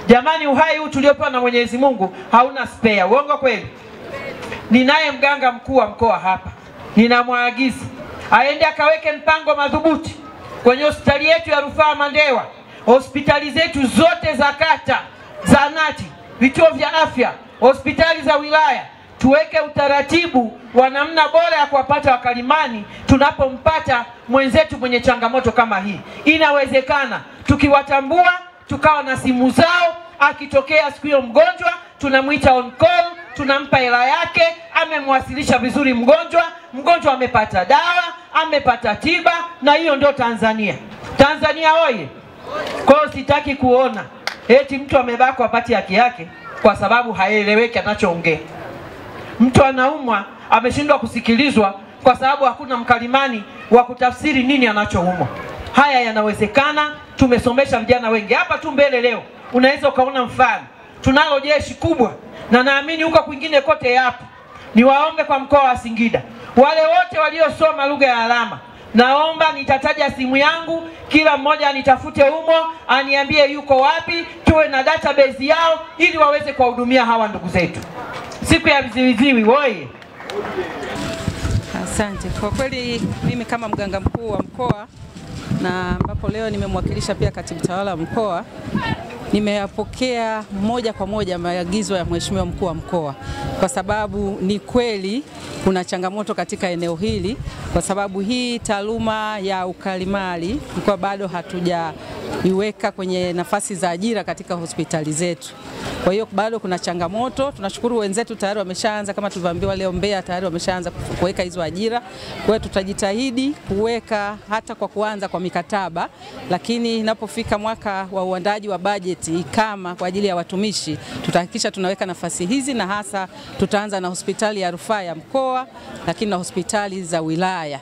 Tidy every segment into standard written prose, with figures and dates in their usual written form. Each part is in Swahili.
Jamani, uhai huu tuliopewa na Mwenyezi Mungu hauna spare. Uongo kweli? Ninaye mganga mkuu wa mkoa hapa, ninamwaagiza aende akaweke mpango madhubuti kwenye hospitali yetu ya Rufaa Mandewa, hospitali zetu zote za kata, zahanati, vituo vya afya, hospitali za wilaya, tuweke utaratibu wa namna bora ya kuwapata wakalimani tunapompata mwenzetu mwenye changamoto kama hii. Inawezekana tukiwatambua, tukawa na simu zao, akitokea siku hiyo mgonjwa tunamuita on call, tunampa hela yake, amemwasilisha vizuri mgonjwa amepata dawa, amepata tiba, na hiyo ndio Tanzania. Tanzania oye! Kwa hiyo sitaki kuona eti mtu amebakwa apati haki yake kwa sababu haeleweki anachoongea. Mtu anaumwa ameshindwa kusikilizwa kwa sababu hakuna mkalimani wa kutafsiri nini anachoumwa. Haya yanawezekana. Tumesomesha vijana wengi hapa tu mbele leo, unaweza ukaona mfano. Tunalo jeshi kubwa na naamini huko kwingine kote yapo. Niwaombe kwa mkoa wa Singida, wale wote waliosoma lugha ya alama, naomba nitataja simu yangu, kila mmoja anitafute humo, aniambie yuko wapi, tuwe na database yao ili waweze kuwahudumia hawa ndugu zetu. Siku ya viziwiziwi woye! Asante. Kwa kweli mimi kama mganga mkuu wa mkoa, na ambapo leo nimemwakilisha pia katibu tawala wa mkoa, nimeyapokea moja kwa moja maagizo ya Mheshimiwa mkuu wa mkoa, kwa sababu ni kweli kuna changamoto katika eneo hili, kwa sababu hii taaluma ya ukalimani kwa bado hatujaiweka kwenye nafasi za ajira katika hospitali zetu. Kwa hiyo bado kuna changamoto. Tunashukuru wenzetu tayari wameshaanza, kama tulivyoambiwa leo Mbeya tayari wameshaanza kuweka hizo ajira. Kwa hiyo tutajitahidi kuweka hata kwa kuanza kwa mikataba, lakini inapofika mwaka wa uandaji wa bajeti kama kwa ajili ya watumishi, tutahakikisha tunaweka nafasi hizi, na hasa tutaanza na hospitali ya rufaa ya mkoa, lakini na hospitali za wilaya.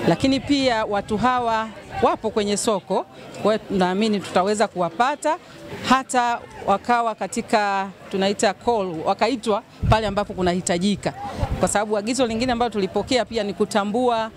Lakini pia watu hawa wapo kwenye soko, kwa hiyo naamini tutaweza kuwapata hata wakawa katika tunaita call, wakaitwa pale ambapo kunahitajika. Kwa sababu agizo lingine ambalo tulipokea pia ni kutambua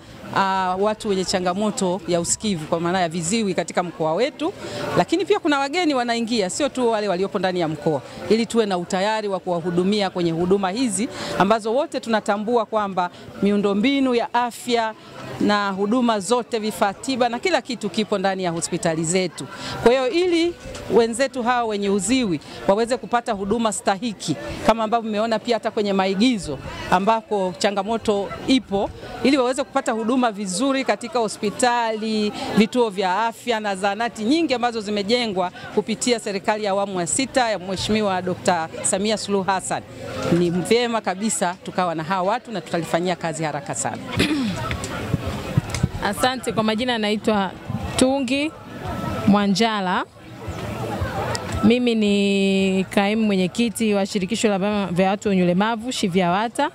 watu wenye changamoto ya usikivu, kwa maana ya viziwi katika mkoa wetu, lakini pia kuna wageni wanaingia, sio tu wale waliopo ndani ya mkoa, ili tuwe na utayari wa kuwahudumia kwenye huduma hizi ambazo wote tunatambua kwamba miundombinu ya afya na huduma zote, vifaa tiba na kila kitu kipo ndani ya hospitali zetu. Kwa hiyo ili wenzetu hao wenye uziwi waweze kupata huduma stahiki, kama ambavyo mmeona pia hata kwenye maigizo ambako changamoto ipo, ili waweze kupata huduma vizuri katika hospitali, vituo vya afya na zahanati nyingi ambazo zimejengwa kupitia serikali ya awamu ya 6 ya Mheshimiwa Dr. Samia Suluhu Hassan. Ni vyema kabisa tukawa na hawa watu na tutalifanyia kazi haraka sana. Asante. Kwa majina naitwa Tungi Mwanjala. Mimi ni kaimu mwenyekiti wa shirikisho la vyama vya watu wenye ulemavu SHIVYAWATA,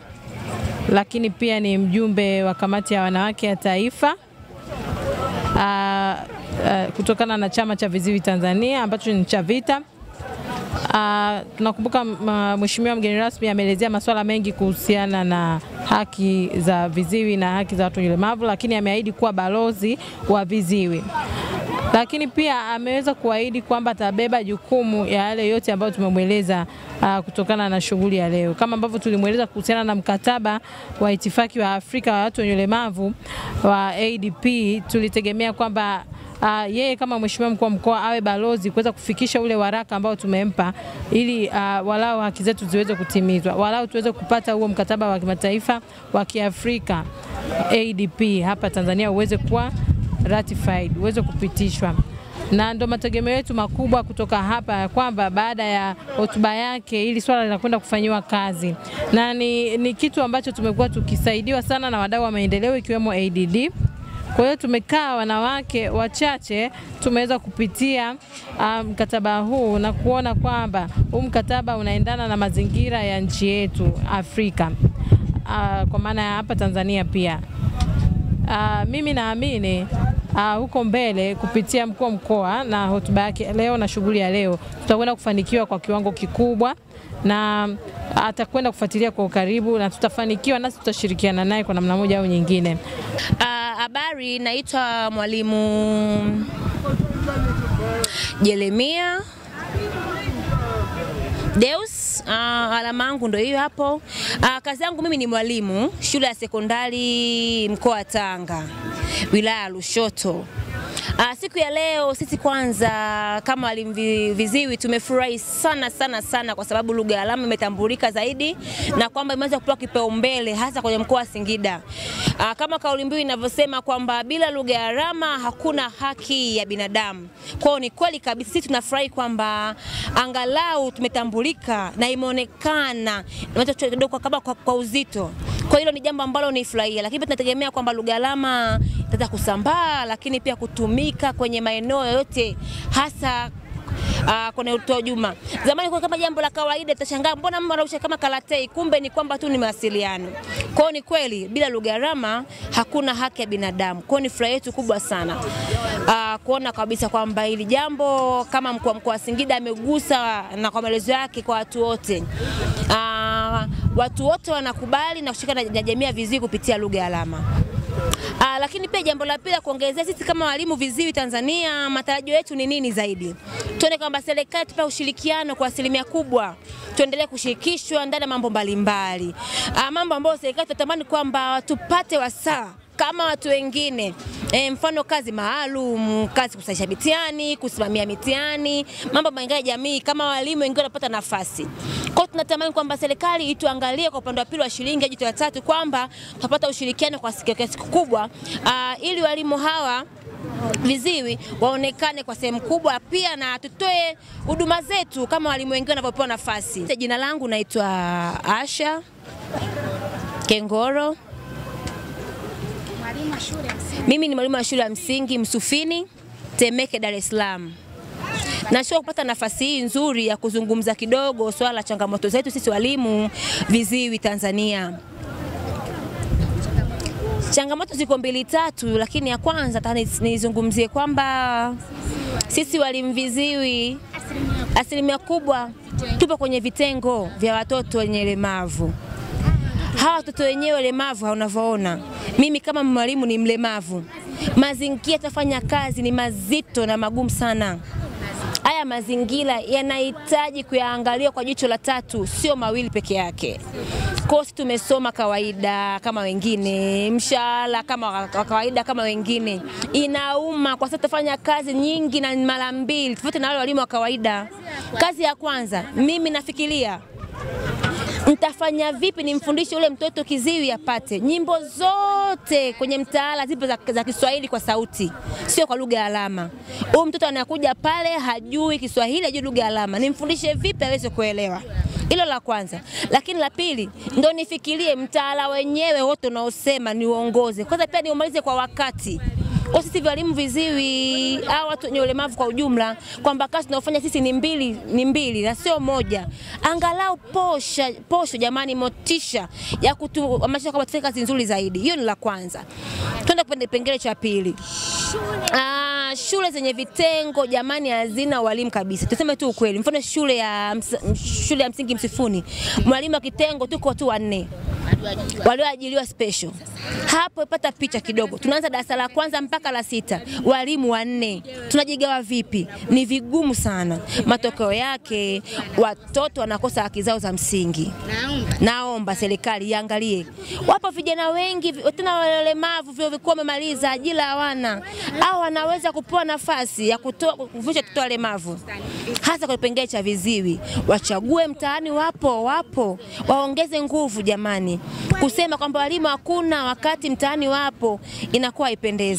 lakini pia ni mjumbe wa kamati ya wanawake ya taifa kutokana na chama cha viziwi Tanzania ambacho ni CHAVITA. Tunakumbuka Mheshimiwa mgeni rasmi ameelezea masuala mengi kuhusiana na haki za viziwi na haki za watu wenye ulemavu, lakini ameahidi kuwa balozi wa viziwi. Lakini pia ameweza kuahidi kwamba atabeba jukumu ya yale yote ambayo tumemweleza kutokana na shughuli ya leo. Kama ambavyo tulimweleza kuhusiana na mkataba wa itifaki wa Afrika wa watu wenye ulemavu wa ADP, tulitegemea kwamba yeye kama Mheshimiwa mkuu wa mkoa awe balozi kuweza kufikisha ule waraka ambao tumempa, ili walau haki zetu ziweze kutimizwa, walau tuweze kupata huo mkataba wa kimataifa wa Kiafrika ADP hapa Tanzania uweze kuwa ratified, uweze kupitishwa. Na ndo mategemeo yetu makubwa kutoka hapa, kwamba baada ya hotuba yake ili swala linakwenda kufanyiwa kazi. Na ni kitu ambacho tumekuwa tukisaidiwa sana na wadau wa maendeleo ikiwemo ADD. Kwa hiyo tumekaa wanawake wachache, tumeweza kupitia mkataba huu na kuona kwamba huu mkataba unaendana na mazingira ya nchi yetu Afrika, kwa maana ya hapa Tanzania pia. Mimi naamini huko mbele kupitia mkuu wa mkoa na hotuba yake leo na shughuli ya leo, tutakwenda kufanikiwa kwa kiwango kikubwa, na atakwenda kufuatilia kwa ukaribu na tutafanikiwa, nasi tutashirikiana naye kwa namna moja au nyingine. Habari, naitwa Mwalimu Jeremia. Deus, alama yangu ndio hiyo hapo. Kazi yangu mimi ni mwalimu shule ya sekondari mkoa wa Tanga, wilaya ya Lushoto. Siku ya leo sisi kwanza kama walimu viziwi tumefurahi sana kwa sababu lugha ya alama imetambulika zaidi na kwamba imeweza kupewa kipaumbele hasa kwenye mkoa wa Singida. Kama kauli mbiu inavyosema kwamba bila lugha ya alama hakuna haki ya binadamu. Kwa ni kweli kabisa, sisi tunafurahi kwamba angalau tumetambulika na imeonekana kidogo kama kwa uzito. Kwa hilo ni jambo ambalo nifurahia, lakini tunategemea kwamba lugha ya alama itaweza kusambaa, lakini pia kutumika kwenye maeneo yote hasa kwenye utoa juma. Zamani kwa kama jambo la kawaida tutashangaa mbona mama anausha kama karatei, kumbe ni kwamba tu ni mawasiliano. Kwa ni kweli bila lugha ya alama hakuna haki ya binadamu. Kwa ni furaha yetu kubwa sana kuona kabisa kwamba hili jambo kama mkoa wa Singida amegusa na kwa maelezo yake kwa watu wote. Watu wote wanakubali na kushika na jamii ya viziwi kupitia lugha ya alama. Lakini pia jambo la pili kuongezea, sisi kama walimu viziwi Tanzania matarajio yetu ni nini zaidi? Tuone kwamba serikali tupe ushirikiano kwa asilimia kubwa. Tuendelee kushirikishwa ndani ya mambo mbalimbali. Mambo ambayo serikali tunatamani kwamba tupate wasaa kama watu wengine. Mfano kazi maalum, kazi kusahisha mitihani, kusimamia mitihani, mambo mengine ya jamii kama walimu wengine wanapata nafasi. Kwa tunatamani kwamba serikali ituangalie kwa upande wa pili wa shilingi ya 3 kwamba tutapata ushirikiano kwa siku kubwa ili walimu hawa viziwi waonekane kwa sehemu kubwa, pia na tutoe huduma zetu kama walimu wengine wanavyopewa nafasi. Jina langu naitwa Asha Kengoro. Mimi ni mwalimu wa shule ya msingi Msufini, Temeke, Dar es Salaam. Nashukuru kupata nafasi hii nzuri ya kuzungumza kidogo swala la changamoto zetu sisi walimu viziwi Tanzania. Changamoto ziko 2-3, lakini ya kwanza nizungumzie kwamba sisi walimu viziwi asilimia kubwa tupo kwenye vitengo vya watoto wenye ulemavu. Hawa watoto wenyewe ulemavu unavyoona, mimi kama mwalimu ni mlemavu. Mazingira tafanya kazi ni mazito na magumu sana. Haya mazingira yanahitaji kuyaangalia kwa jicho la 3, sio mawili peke yake. Kosi tumesoma kawaida kama wengine, mshahara kama kawaida kama wengine. Inauma kwa sababu tafanya kazi nyingi na mara 2 tofauti na wale walimu wa kawaida. Kazi ya kwanza, mimi nafikiria nitafanya vipi nimfundishe yule mtoto kiziwi apate nyimbo zote kwenye mtaala zipo za Kiswahili kwa sauti, sio kwa lugha ya alama. Huyu mtoto anakuja pale hajui Kiswahili, hajui lugha ya alama. Nimfundishe vipi aweze kuelewa? Hilo la kwanza. Lakini la pili, ndio nifikirie mtaala wenyewe wote unaosema ni uongoze. Kwanza pia niumalize kwa wakati. Kwa sisi walimu viziwi au watu wenye ulemavu kwa ujumla kwamba kazi tunayofanya sisi ni mbili na sio moja. Angalau posho jamani, motisha ya kutuhamasisha kwamba tufanye kazi nzuri zaidi. Hiyo ni la kwanza. Twende kwa kipengele cha pili. Shule zenye vitengo jamani hazina walimu kabisa. Tuseme tu ukweli. Mfano shule ya msingi Msifuni, mwalimu wa kitengo tuko tu 4. Walioajiriwa special. Hapo ipata picha kidogo. Tunaanza darasa la kwanza mpaka la 6. Walimu 4. Tunajigawa vipi? Ni vigumu sana. Matokeo yake watoto wanakosa haki zao za msingi. Naomba serikali iangalie. Wapo vijana wengi tena walemavu vilikuwa wamemaliza ajira hawana. Au wanaweza kupewa nafasi ya kufundisha watoto walemavu. Hasa kwa kipengele cha viziwi. Wachague mtaani wapo. Waongeze nguvu jamani. Kusema kwamba walimu hakuna wakati mtaani wapo inakuwa haipendezi.